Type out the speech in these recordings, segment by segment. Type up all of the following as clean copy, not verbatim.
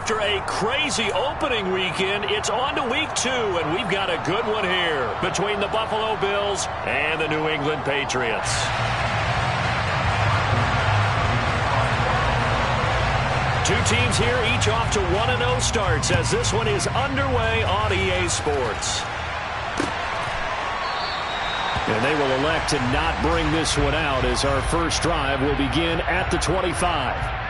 after a crazy opening weekend, it's on to week 2, and we've got a good one here between the Buffalo Bills and the New England Patriots. Two teams here, each off to 1-0 starts as this one is underway on EA Sports. And they will elect to not bring this one out as our first drive will begin at the 25.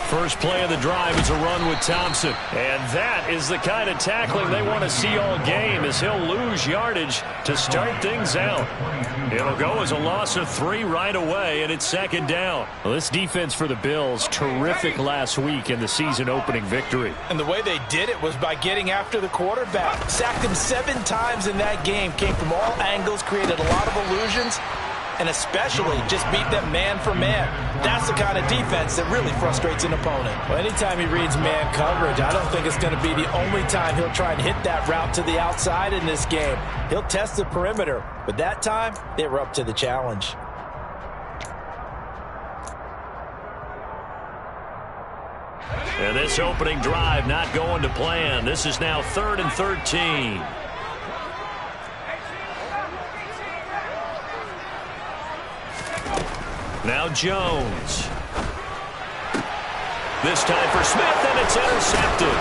First play of the drive is a run with Thompson. And that is the kind of tackling they want to see all game as he'll lose yardage to start things out. It'll go as a loss of 3 right away, and it's second down. Well, this defense for the Bills, terrific last week in the season-opening victory. And the way they did it was by getting after the quarterback. Sacked him 7 times in that game. Came from all angles, created a lot of illusions, and especially just beat them man for man. That's the kind of defense that really frustrates an opponent. Well, anytime he reads man coverage, I don't think it's going to be the only time he'll try and hit that route to the outside in this game. He'll test the perimeter, but that time, they were up to the challenge. And this opening drive not going to plan. This is now 3rd and 13. Now Jones. This time for Smith, and it's intercepted.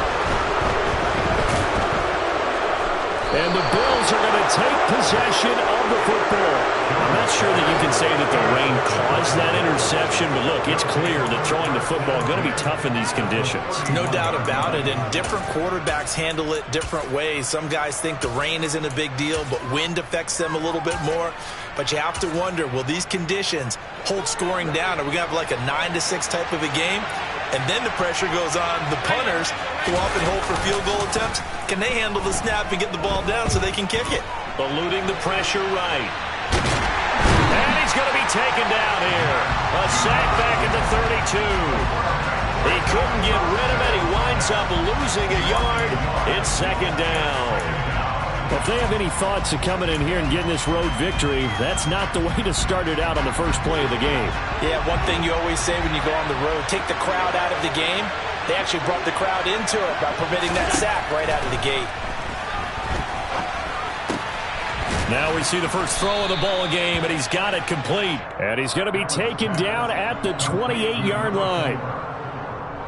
And the Bills are going to take possession of the football. I'm not sure that you can say that the rain caused that interception, but look, it's clear that throwing the football is going to be tough in these conditions. No doubt about it, and different quarterbacks handle it different ways. Some guys think the rain isn't a big deal, but wind affects them a little bit more. But you have to wonder, will these conditions hold scoring down? Are we going to have like a 9-6 type of a game? And then the pressure goes on the punters who often hold for field goal attempts. Can they handle the snap and get the ball down so they can kick it? Eluding the pressure right. And he's going to be taken down here. A sack back at the 32. He couldn't get rid of it. He winds up losing a yard. It's second down. Well, if they have any thoughts of coming in here and getting this road victory, that's not the way to start it out on the first play of the game. Yeah, one thing you always say when you go on the road, take the crowd out of the game. They actually brought the crowd into it by permitting that sack right out of the gate. Now we see the first throw of the ball game, and he's got it complete. And he's going to be taken down at the 28-yard line.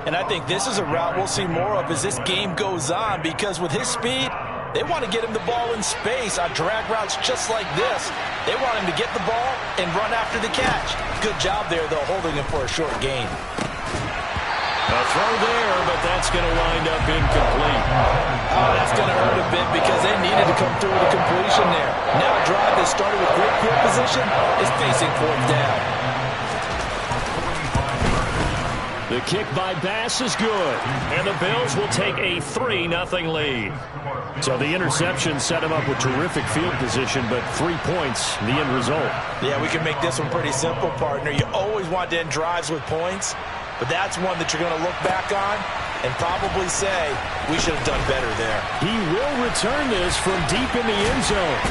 And I think this is a route we'll see more of as this game goes on, because with his speed, they want to get him the ball in space on drag routes just like this. They want him to get the ball and run after the catch. Good job there, though, holding him for a short gain. A throw there, but that's going to wind up incomplete. Oh, that's going to hurt a bit because they needed to come through with a completion there. Now a drive that started with great field position is facing 4th down. The kick by Bass is good, and the Bills will take a 3-0 lead. So the interception set him up with terrific field position, but 3 points, the end result. Yeah, we can make this one pretty simple, partner. You always want to end drives with points, but that's one that you're going to look back on and probably say, we should have done better there. He will return this from deep in the end zone.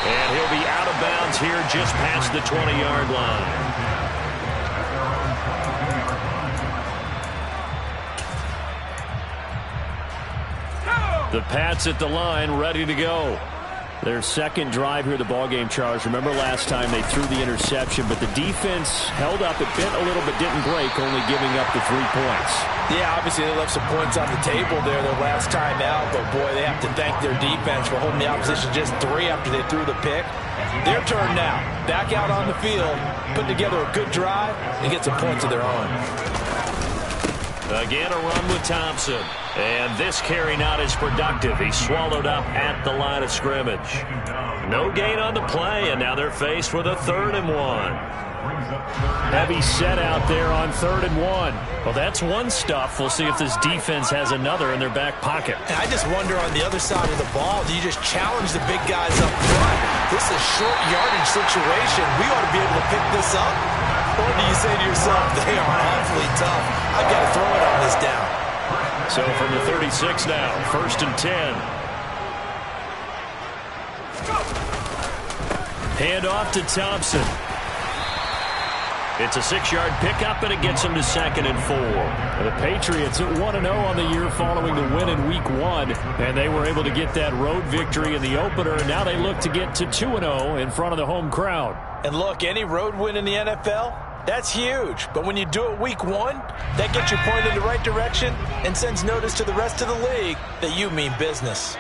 And he'll be out of bounds here just past the 20-yard line. The Pats at the line, ready to go. Their second drive here, the ballgame, Charles. Remember last time they threw the interception, but the defense held up. It bent a little but didn't break, only giving up the 3 points. Yeah, obviously they left some points on the table there their last time out, but boy, they have to thank their defense for holding the opposition just 3 after they threw the pick. Their turn now. Back out on the field, put together a good drive, and get some points of their own. Again, a run with Thompson. And this carry not as productive. He's swallowed up at the line of scrimmage. No gain on the play, and now they're faced with a 3rd and 1. Heavy set out there on 3rd and 1. Well, that's one stuff. We'll see if this defense has another in their back pocket. And I just wonder on the other side of the ball, do you just challenge the big guys up front? This is a short yardage situation. We ought to be able to pick this up. Or do you say to yourself, they are awfully tough. I've got to throw it on this down. So from the 36 now, 1st and 10. Hand off to Thompson. It's a 6-yard pickup, and it gets him to 2nd and 4. The Patriots at 1-0 on the year following the win in Week 1, and they were able to get that road victory in the opener, and now they look to get to 2-0 in front of the home crowd. And look, any road win in the NFL, that's huge. But when you do it Week 1, that gets you pointed in the right direction and sends notice to the rest of the league that you mean business.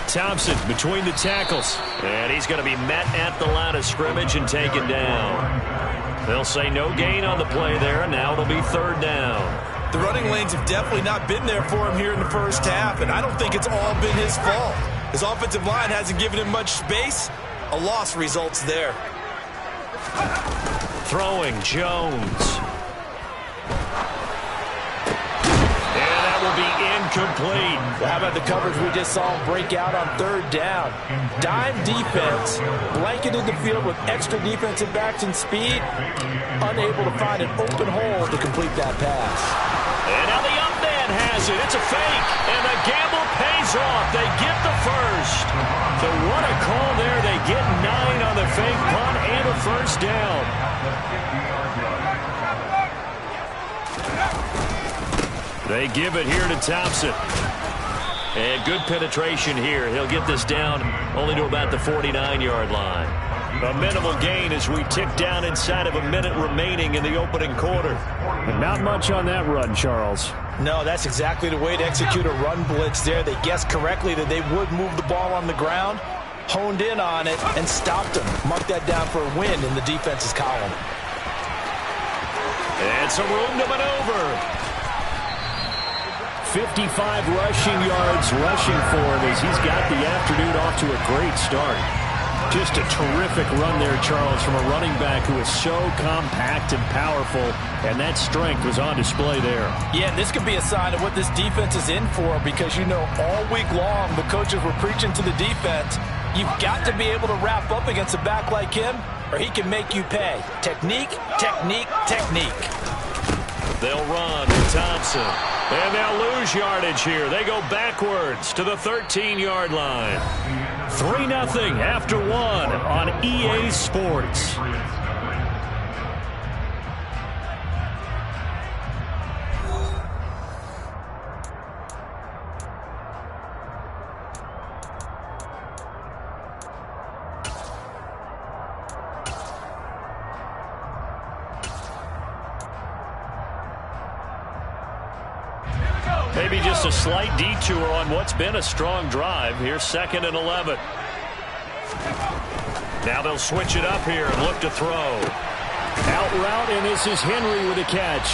Thompson between the tackles, and he's going to be met at the line of scrimmage and taken down. They'll say no gain on the play there, and now it'll be 3rd down. The running lanes have definitely not been there for him here in the first half, and I don't think it's all been his fault. His offensive line hasn't given him much space. A loss results there. Throwing Jones. Be incomplete. Well, how about the coverage we just saw him break out on 3rd down? Dime defense, blanketed the field with extra defensive backs and speed, unable to find an open hole to complete that pass. And now the up man has it. It's a fake, and the gamble pays off. They get the first. So what a call there. They get 9 on the fake punt and a 1st down. They give it here to Thompson. And good penetration here. He'll get this down only to about the 49-yard line. A minimal gain as we tick down inside of a minute remaining in the opening quarter. And not much on that run, Charles. No, that's exactly the way to execute a run blitz there. They guessed correctly that they would move the ball on the ground, honed in on it, and stopped them. Mark that down for a win in the defense's column. And some room to maneuver. 55 rushing yards rushing for him as he's got the afternoon off to a great start. Just a terrific run there, Charles, from a running back who is so compact and powerful, and that strength was on display there. Yeah, this could be a sign of what this defense is in for, because you know all week long the coaches were preaching to the defense, you've got to be able to wrap up against a back like him or he can make you pay. Technique, technique, technique. They'll run with Thompson. And they'll lose yardage here. They go backwards to the 13-yard line. 3-0 after 1 on EA Sports. Maybe just a slight detour on what's been a strong drive. Here's 2nd and 11. Now they'll switch it up here and look to throw. Out route, and this is Henry with a catch.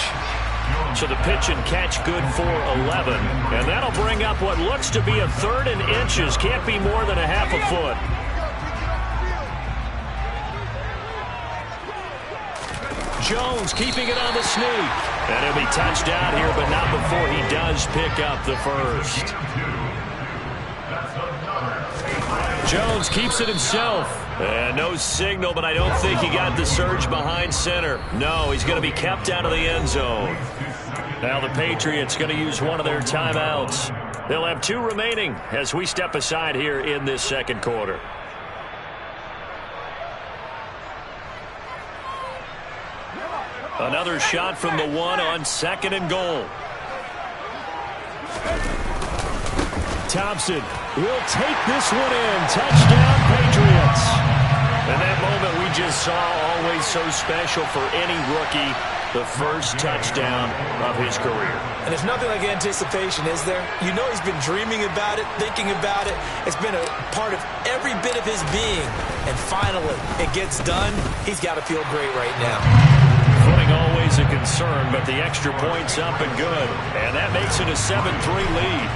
So the pitch and catch good for 11. And that'll bring up what looks to be a 3rd and inches. Can't be more than a half a foot. Jones keeping it on the sneak. And he'll be touched out here, but not before he does pick up the first. Jones keeps it himself. And no signal, but I don't think he got the surge behind center. No, he's going to be kept out of the end zone. Now the Patriots going to use one of their timeouts. They'll have 2 remaining as we step aside here in this second quarter. Another shot from the 1 on 2nd and goal. Thompson will take this one in. Touchdown, Patriots. And that moment we just saw, always so special for any rookie, the first touchdown of his career. And there's nothing like anticipation, is there? You know he's been dreaming about it, thinking about it. It's been a part of every bit of his being. And finally, it gets done. He's got to feel great right now. Footing always a concern, but the extra point's up and good. And that makes it a 7-3 lead.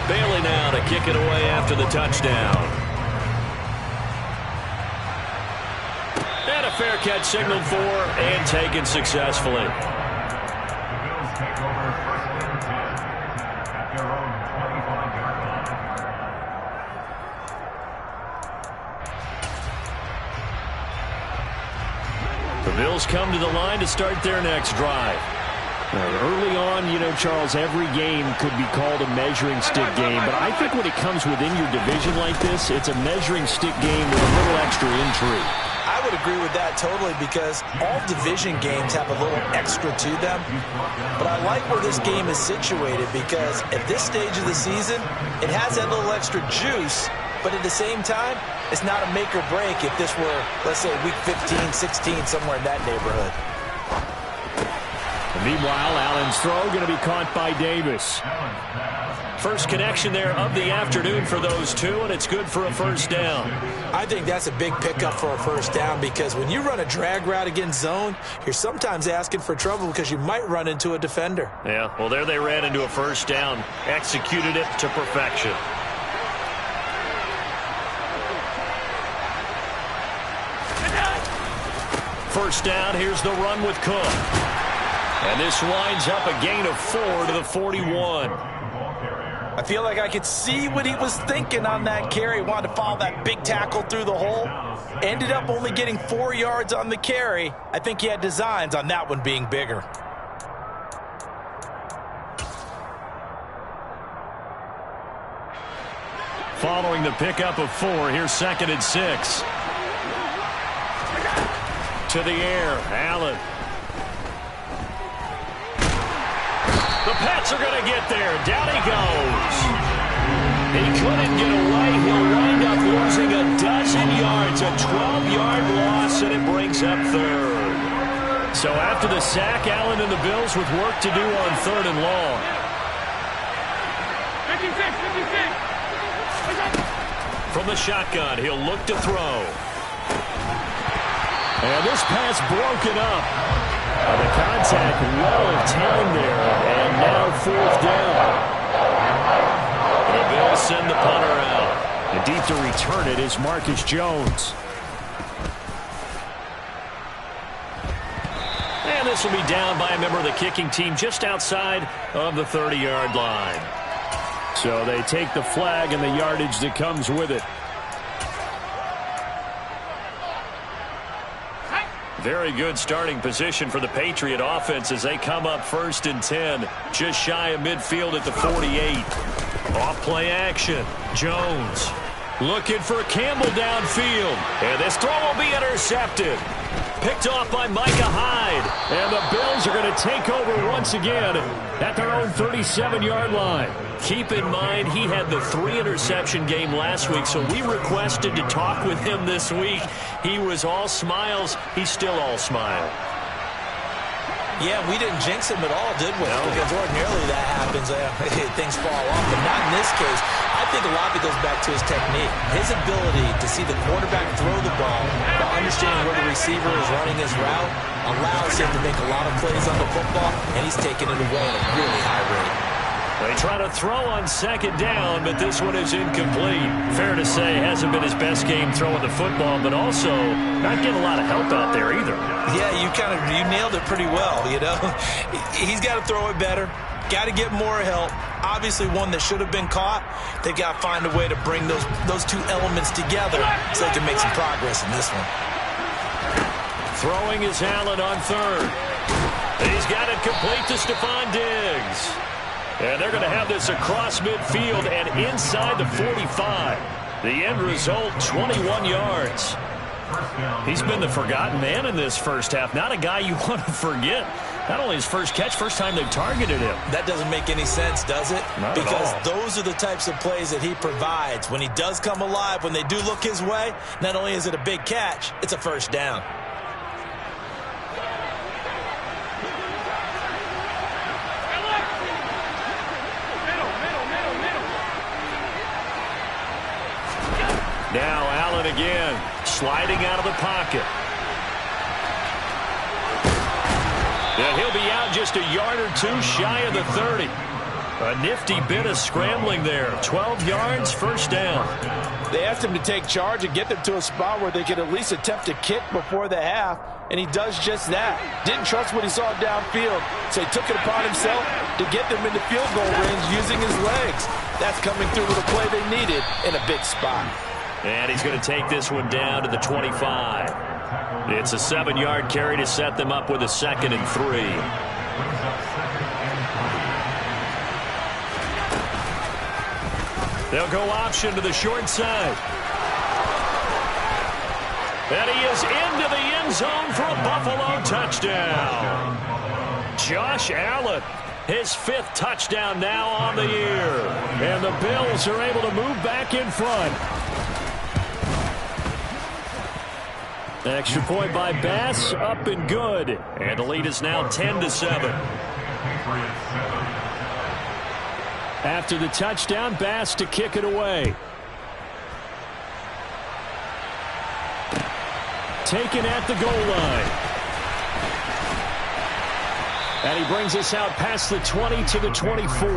Bailey now to kick it away after the touchdown. And a fair catch signaled for and taken successfully. The Bills come to the line to start their next drive. Early on, Charles, every game could be called a measuring stick game, but I think when it comes within your division like this, it's a measuring stick game with a little extra intrigue. I would agree with that totally, because all division games have a little extra to them. But I like where this game is situated, because at this stage of the season, it has that little extra juice, but at the same time, it's not a make or break if this were, let's say, week 15, 16, somewhere in that neighborhood. Meanwhile, Allen's throw going to be caught by Davis. First connection there of the afternoon for those two, and it's good for a first down. I think that's a big pickup for a first down, because when you run a drag route against zone, you're sometimes asking for trouble because you might run into a defender. Yeah, well, there they ran into a first down, executed it to perfection. First down, here's the run with Cook. And this winds up a gain of 4 to the 41. I feel like I could see what he was thinking on that carry. Wanted to follow that big tackle through the hole. Ended up only getting 4 yards on the carry. I think he had designs on that one being bigger. Following the pickup of 4, here's 2nd and 6. To the air, Allen. The Pats are going to get there. Down he goes. He couldn't get away. He'll wind up losing a dozen yards. A 12-yard loss, and it brings up 3rd. So after the sack, Allen and the Bills with work to do on 3rd and long. 56. From the shotgun, he'll look to throw. And this pass broken up. The contact well timed there, and now 4th down. The Bills send the punter out. And deep to return it is Marcus Jones. And this will be down by a member of the kicking team just outside of the 30-yard line. So they take the flag and the yardage that comes with it. Very good starting position for the Patriot offense as they come up 1st and 10, just shy of midfield at the 48. Off play action. Jones looking for Campbell downfield. And this throw will be intercepted. Picked off by Micah Hyde. And the Bills are going to take over once again at their own 37-yard line. Keep in mind, he had the 3-interception game last week, so we requested to talk with him this week. He was all smiles. He's still all smile. Yeah, we didn't jinx him at all, did we? No. Because ordinarily that happens. Things fall off, but not in this case. I think a lot of it goes back to his technique. His ability to see the quarterback throw the ball while understanding where the receiver is running his route allows him to make a lot of plays on the football, and he's taking it away at a really high rate. They try to throw on 2nd down, but this one is incomplete. Fair to say, hasn't been his best game throwing the football, but also not getting a lot of help out there either. Yeah, you nailed it pretty well, He's got to throw it better. Got to get more help. Obviously, one that should have been caught. They've got to find a way to bring those two elements together so they can make some progress in this one. Throwing is Allen on 3rd. He's got it complete to Stephon Diggs. And they're going to have this across midfield and inside the 45. The end result, 21 yards. He's been the forgotten man in this first half. Not a guy you want to forget. Not only his first catch, first time they've targeted him. That doesn't make any sense, does it? Not because at all. Those are the types of plays that he provides. When he does come alive, when they do look his way, not only is it a big catch, it's a first down. Now Allen again, sliding out of the pocket. And he'll be out just a yard or two shy of the 30. A nifty bit of scrambling there. 12 yards, first down. They asked him to take charge and get them to a spot where they could at least attempt a kick before the half, and he does just that. Didn't trust what he saw downfield, so he took it upon himself to get them into field goal range using his legs. That's coming through with a play they needed in a big spot. And he's going to take this one down to the 25. It's a 7-yard carry to set them up with a 2nd and 3. They'll go option to the short side. And he is into the end zone for a Buffalo touchdown. Josh Allen, his 5th touchdown now on the year. And the Bills are able to move back in front. Extra point by Bass, up and good. And the lead is now 10-7. After the touchdown, Bass to kick it away. Taken at the goal line. And he brings us out past the 20 to the 24.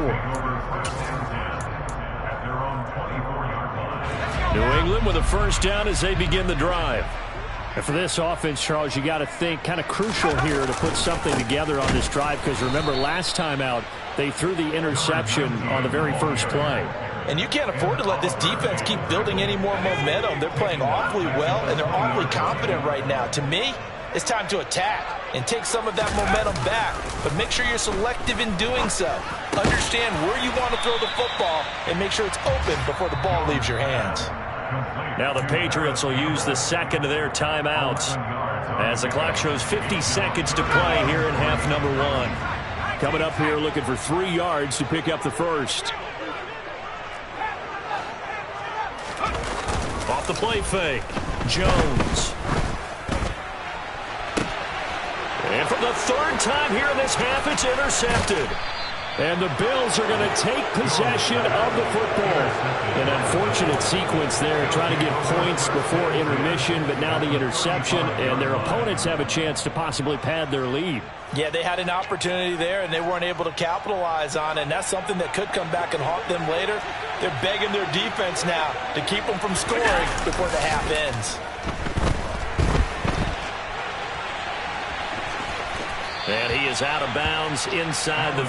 New England with a first down as they begin the drive. And for this offense, Charles, you got to think kind of crucial here to put something together on this drive, because remember last time out they threw the interception on the very first play. And you can't afford to let this defense keep building any more momentum. They're playing awfully well, and they're awfully confident right now. To me, it's time to attack and take some of that momentum back, but make sure you're selective in doing so. Understand where you want to throw the football and make sure it's open before the ball leaves your hands. Now the Patriots will use the 2nd of their timeouts as the clock shows 50 seconds to play here in half number 1. Coming up here looking for 3 yards to pick up the first. Off the play fake, Jones. And for the 3rd time here in this half, it's intercepted. And the Bills are going to take possession of the football. An unfortunate sequence there, trying to get points before intermission, but now the interception, and their opponents have a chance to possibly pad their lead. Yeah, they had an opportunity there, and they weren't able to capitalize on it, and that's something that could come back and haunt them later. They're begging their defense now to keep them from scoring before the half ends. And he is out of bounds inside the